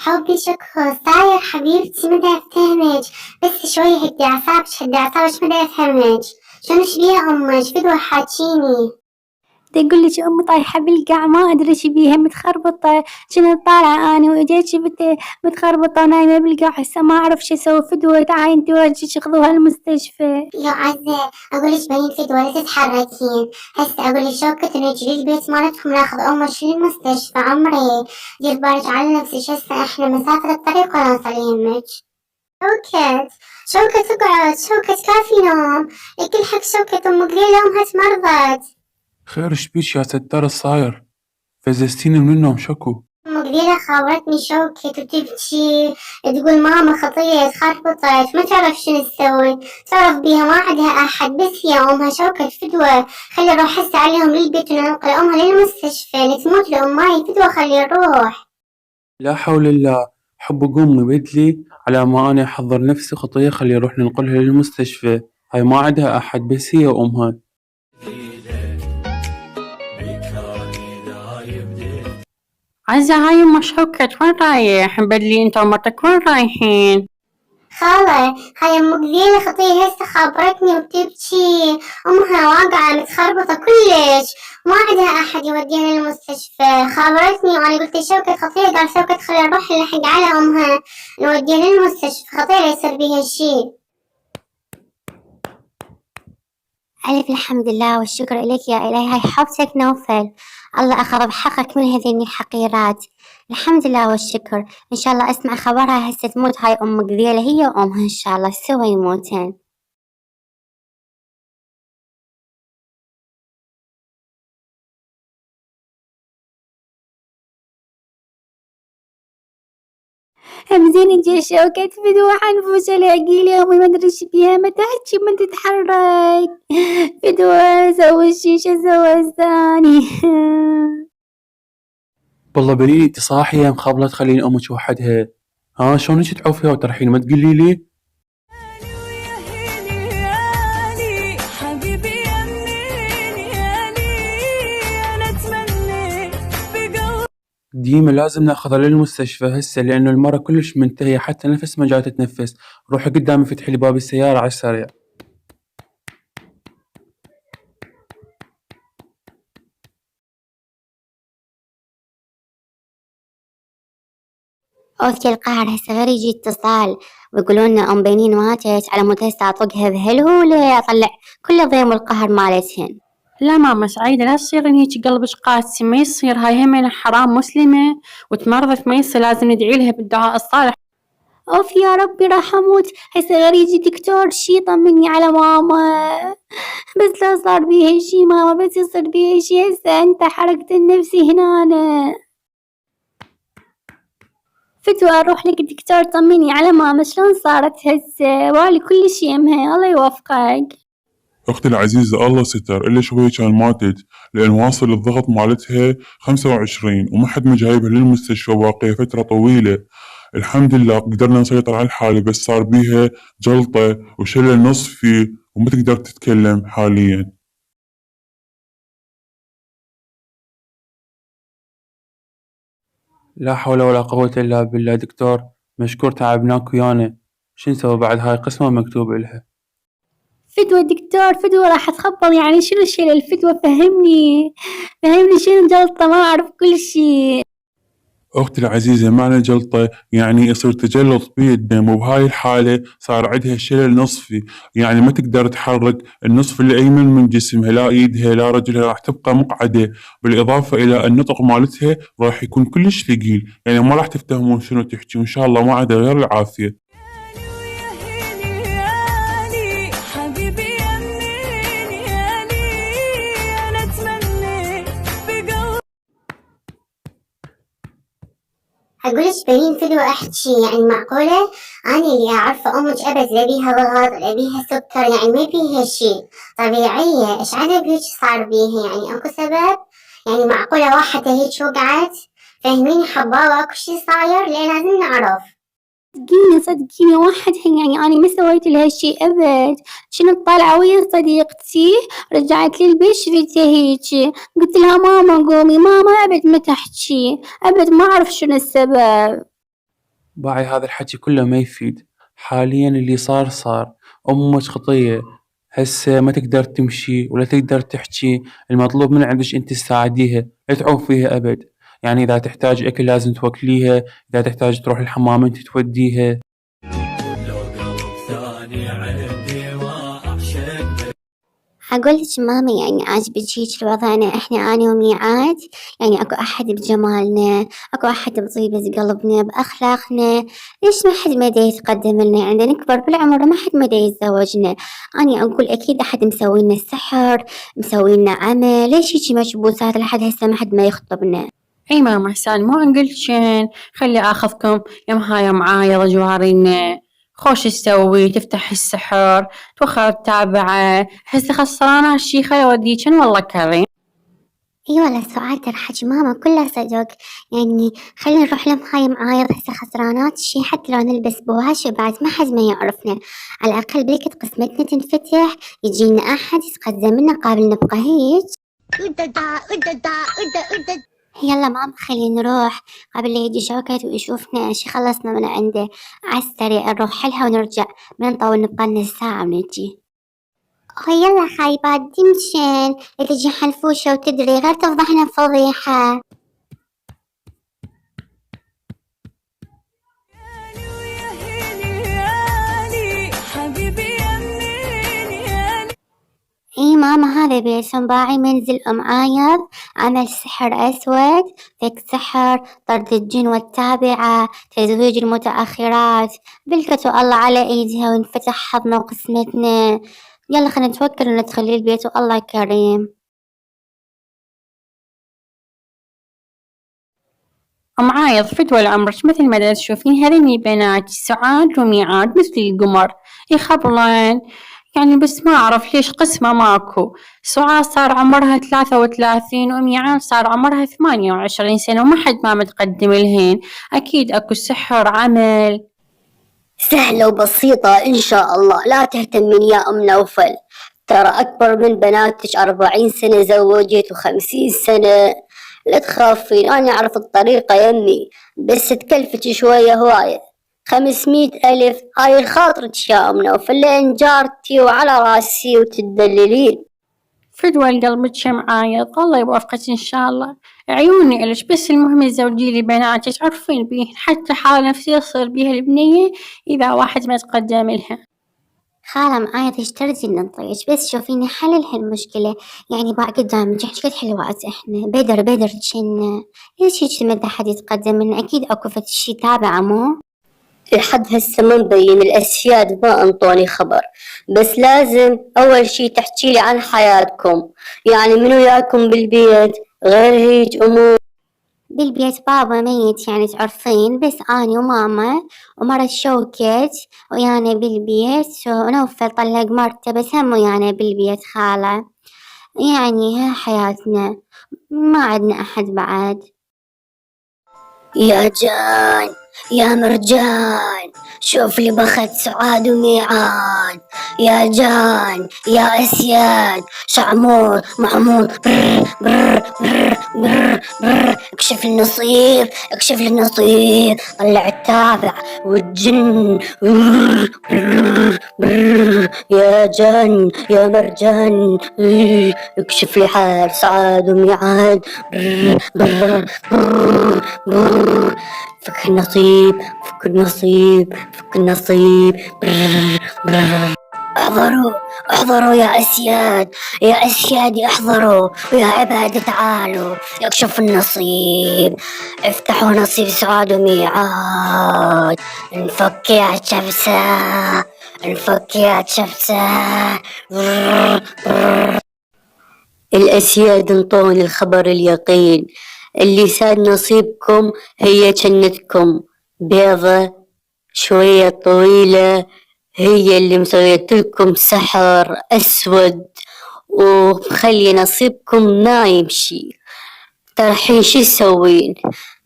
حبي شكو صاير حبيبتي ما دا أفهمك. بس شوي هدي أعصابك ما دا أفهمك. شنوش بيها أمك فدوى حاجيني. تقول لك أمي طايحة بالقاع ما أدري إيش بيها متخربطة. كنت طالعة أنا وإجيتش متخربطة ونايمة بالقاع هسه ما أعرف شو أسوي. فدوى تعالي انتي وجهك خذوها المستشفى. يا عزة أقولك بنين فدوى لا تتحركين. هسه أقولك شوكة نجري البيت مالتكم ناخذ أمك للمستشفى. عمري دير بالك على نفسك. هسه إحنا مسافة الطريق ولا نوصل يمك. شوكة اقعد. شوكة كافي نوم. لك الحق شوكة أم قليلة أمها تمرضت. خير شبيش يا ستار الصاير؟ فزستيني من النوم شكو. أم قليلة خابرتني شوكة وتبكي تقول ماما خطية خربطت ما تعرف شنو تسوي. تعرف بيها ما عندها أحد بس هي أمها شوكة فدوى. خلي نروح هسه عليهم للبيت وننقل أمها للمستشفى لتموت لأماي فدوى. خلي نروح. لا حول الله. حب قومي بدلي على ما أنا أحضر نفسي خطية. خلي نروح ننقلها للمستشفى. هاي ما عندها أحد بس هي وأمها. عزة هاي أم شوكة وين رايح؟ بدلي انت ومرتك وين رايحين؟ خالة هاي أم قليلة خطية هسه خابرتني وبتبكي. أمها واقعة متخربطة كلش ما عندها أحد يوديها للمستشفى. خابرتني وأنا قلت شوكة خطية. قال شوكة خلي نروح نلحق على أمها نوديها للمستشفى خطية لا يصير بيها شي. ألف الحمد لله والشكر إليك يا إلهي. هاي حبتك نوفل. الله أخذ بحقك من هذين الحقيرات. الحمد لله والشكر. إن شاء الله أسمع خبرها هسه تموت هاي أم قذيلة هي وأمها إن شاء الله سوا يموتين. هم زين انتي شوكة فدوى عنفوسة لاقيلي أمي ما أدري إيش بيها ما تحكي ما تتحرك. فدوى سوي الشيشة سوى الثاني. والله بنيني انت صاحية مخابلة تخلين أمك وحدها. ها شلونك تعوفيها وترحين ما تقولي لي؟ ديما لازم ناخذها للمستشفى هسه لأنه المرة كلش منتهية حتى نفس ما جاي تتنفس. روحي قدامي فتحي لي باب السيارة على السريع. أوكي القهر هسه غير يجي اتصال ويقولون أم بنين ماتت على مود هسه أطقها بهالهولة أطلع كل ضيم القهر مالتهن. لا ماما سعيدة لا تصيرين هيك قلبك قاسي ما يصير. هاي همين حرام مسلمة وتمرضت ما يصير لازم ندعي لها بالدعاء الصالح. أوف يا ربي راح أموت. هسه غير يجي دكتور شي طمني على ماما. بس لا صار بيها شي ماما بس يصير بيها شي هسه أنت حرقت النفسي هنا. فتوى أروح لك دكتور طمني على ماما شلون صارت هسه. والي كل شي يمها الله يوفقك. أختي العزيزة الله ستر إلا شوية كان ماتت لأن واصل الضغط مالتها 25 وما حد ما جايبها للمستشفى باقية فترة طويلة. الحمد لله قدرنا نسيطر على الحالة بس صار بيها جلطة وشلل نصفي وما تقدر تتكلم حاليا. لا حول ولا قوة إلا بالله. دكتور مشكور تعبناك ويانا. شو نسوي بعد هاي قسمة مكتوب إلها. فدوى دكتور فدوى راح تخبط يعني شنو الشيء الفدوى فهمني شنو جلطة ما أعرف كل شيء. أختي العزيزة معنى جلطة يعني يصير تجلط بالدم وبهاي الحالة صار عندها شلل نصفي يعني ما تقدر تحرك النصف الأيمن من جسمها لا إيدها لا رجلها راح تبقى مقعدة. بالإضافة إلى النطق مالتها راح يكون كلش ثقيل يعني ما راح تفتهمون شنو تحكي وإن شاء الله ما عدا غير العافية. أقولك بنين فدوى أحكي يعني معقولة. أنا اللي أعرفه أمك أبد لا بيها ضغط لا بيها سكر يعني ما بيها شي طبيعية. إيش عجب هيك صار بيها يعني أكو سبب يعني معقولة واحدة هيك وقعت. فهميني حبابة أكو شي صاير ليه لازم نعرف. صدقيني واحد يعني أنا ما سويت لها شي أبد. شنو طالعة ويا صديقتي رجعت لي البيت شفتها هيجي قلت لها ماما قومي. ماما أبد ما تحكي أبد ما أعرف شنو السبب. باعي هذا الحكي كله ما يفيد. حاليا اللي صار. أمك خطية هسه ما تقدر تمشي ولا تقدر تحكي. المطلوب من عندك انت تساعديها، لا تعوم فيها أبد. يعني إذا تحتاج أكل لازم توكليها، إذا تحتاج تروح الحمام انت توديها. أقول لك ماما يعني عاجبك هيج الوضعنا إحنا أنا وميعاد، يعني أكو أحد بجمالنا، أكو أحد بطيبة قلبنا بأخلاقنا، ليش ما حد ما دا يتقدم لنا؟ عندنا نكبر بالعمر ما حد ما دا يتزوجنا. أنا أقول أكيد أحد مسوينا السحر، مسوينا عمل، ليش هيجي مشبوسات لحد هسه ما حد ما يخطبنا؟ اي ماما حسان مو قلتشن خلي اخذكم يمها يا معايض جوارينا، خوش تسوي تفتح السحر توخر تتابعه، هسه خسرانة الشيخة يوديكن والله كريم. اي والله السؤال ترى حج ماما كله صدق، يعني خلينا نروح لمهاي معايض هسه خسرانات شي، حتى لو نلبس بواشي بعد ما حد ما يعرفنا، على الأقل بلكت قسمتنا تنفتح، يجينا أحد يتقدم لنا قابل نبقى هيج. يلا ماما خلينا نروح قبل لا يجي شوكت ويشوفنا شي خلصنا من عنده، عالسريع نروح حلها ونرجع، ما نطول نبقى لنا ساعة ونجي. يلا خايبات دمشن تجي حنفوشة وتدري غير تفضحنا فضيحة. اي ماما هذا بيت باعي منزل عايض، عمل سحر اسود، فك سحر، طرد الجن والتابعة، تزويج المتأخرات، بلكته الله على ايدها وانفتح حظنا وقسمتنا. يلا خلينا نتوكل وندخل البيت والله كريم. معايض فدوى عمرك مثل ما تشوفين هذين بنات سعاد وميعاد مثل القمر يخبرين، يعني بس ما أعرف ليش قسمة ماكو. سعاد صار عمرها 33 وميعاد صار عمرها 28 سنة وما حد ما متقدم لهن. أكيد أكو سحر عمل. سهلة وبسيطة إن شاء الله، لا تهتمين يا أم نوفل، ترى أكبر من بناتك 40 سنة زوجت و50 سنة، لا تخافين أنا أعرف الطريقة يمي، بس تكلفتش شوية هواية 500,000. هاي الخاطرك يا أم نوفل لأن جارتي وعلى راسي وتدللين. فدوى قلبك يا معايض الله يوفقك إن شاء الله، عيوني إلش، بس المهم تزوجي لي بناتك تعرفين بيهن، حتى حالة نفسية تصير بيها البنية إذا واحد ما تقدم لها. خالة معايض ايش ترجي ننطيش، بس شوفيني حل هالمشكلة، يعني بقى قدامك حكيت حلوات احنا بدر جنة، ليش هيك ما حد يتقدم لنا؟ أكيد أكو فد شي تابعة مو؟ لحد هسه ما مبين، الأسياد ما انطوني خبر، بس لازم أول شي تحكيلي عن حياتكم، يعني منو ياكم بالبيت غير هيج أمور؟ بالبيت بابا ميت يعني تعرفين، بس أنا وماما ومرة شوكت ويانا بالبيت، ونوفل طلق مرته بس هم ويانا بالبيت خالة، يعني ها حياتنا ما عندنا أحد بعد. يا جان يا مرجان شوف لي بخت سعاد وميعاد، يا جان يا أسياد شعمور معمور برر برر برر برر برر، اكشف النصيب اكشف النصيب، طلع التابع والجن برر برر برر، يا جان يا مرجان اكشف لي حال سعاد وميعاد برر برر برر برر، فك النصيب فك النصيب فك النصيب برر برر. احضروا يا أسياد يا أسياد احضروا، ويا عباد تعالوا يكشف النصيب، افتحوا نصيب سعاد وميعاد، انفك يا شمسة انفك يا شمسة. الأسياد انطوني الخبر اليقين، اللي ساد نصيبكم هي جنتكم، بيضة شوية طويلة هي اللي مسويت لكم سحر أسود ومخلي نصيبكم ما يمشي. ترى الحين شو تسوين؟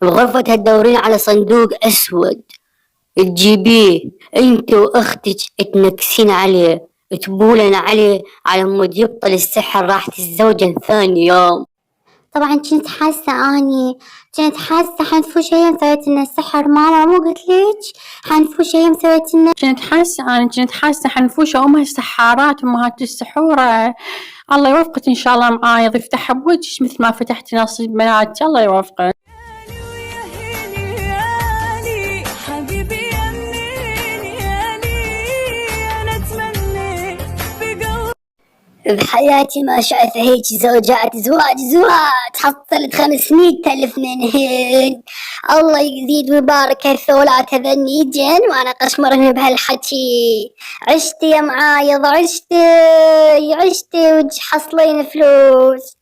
بغرفتها تدورين على صندوق أسود تجيبيه انت واختك تنكسين عليه تبولن عليه على مود يبطل السحر، راح تتزوجن ثاني يوم. طبعا كنت حاسة حنفوشة هي مسويت لنا السحر. ماما مو قلت لك حنفوشة هي مسويت لنا؟ كنت حاسة حنفوشة أمها السحارات أمهات السحورة. الله يوفقك إن شاء الله معايض، يفتح بوجهك مثل ما فتحت نصيب بناتي. الله يوفقك. بحياتي ما شفت هيك زوجات. زواج حصلت 500,000 منهن. الله يزيد ويبارك هالثولات هذني جن وانا قشمرهن بهالحكي. عشتي يا معايض عشتي وحصلين فلوس.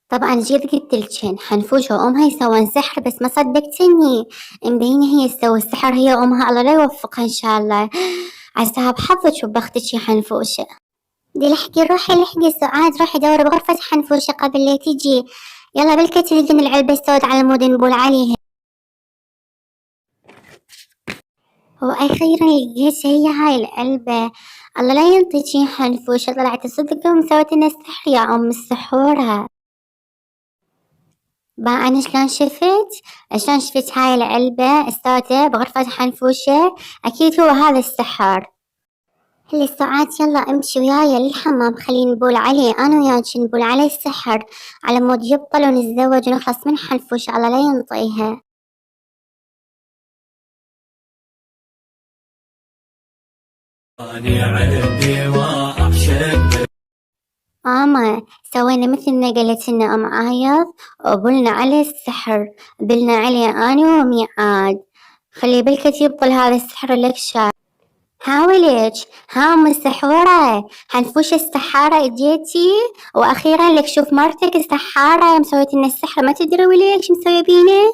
طبعا جيت قلت لكن حنفوشة وأمها يسوون سحر بس ما صدقتني. مبينة هي تسوي السحر هي وأمها. الله لا يوفقها إن شاء الله. عساها بحظك وبختك يا حنفوشة. دي روحي سعاد، روحي دوري بغرفة حنفوشة قبل لا تجي. يلا بلكي تلقين العلبة السود على مود نبول عليها. وأخيرا لقيت هي هاي العلبة. الله لا ينطيك يا حنفوشة، طلعت صدق ومسويت لنا السحر يا أم السحورة. أنا شلون شفت هاي العلبة السوداء بغرفة حنفوشة. أكيد هو هذا السحر. هلي سعاد يلا امشي وياي للحمام، خلينا نبول عليه انا وياك، نبول عليه السحر على مود يبطل ونتزوج ونخلص من حنفوش. الله لا ينطيها. ماما سوينا مثل ما قالت لنا أم عايض وبلنا عليه السحر. بلنا عليه أنا وميعاد. خلي بالك يبطل هذا السحر لك شاف. حاولك أم السحورة حنفوش السحارة اجيتي. وأخيرا لك شوف مرتك السحارة مسويت لنا السحر ما تدري وليش مسوي بينا.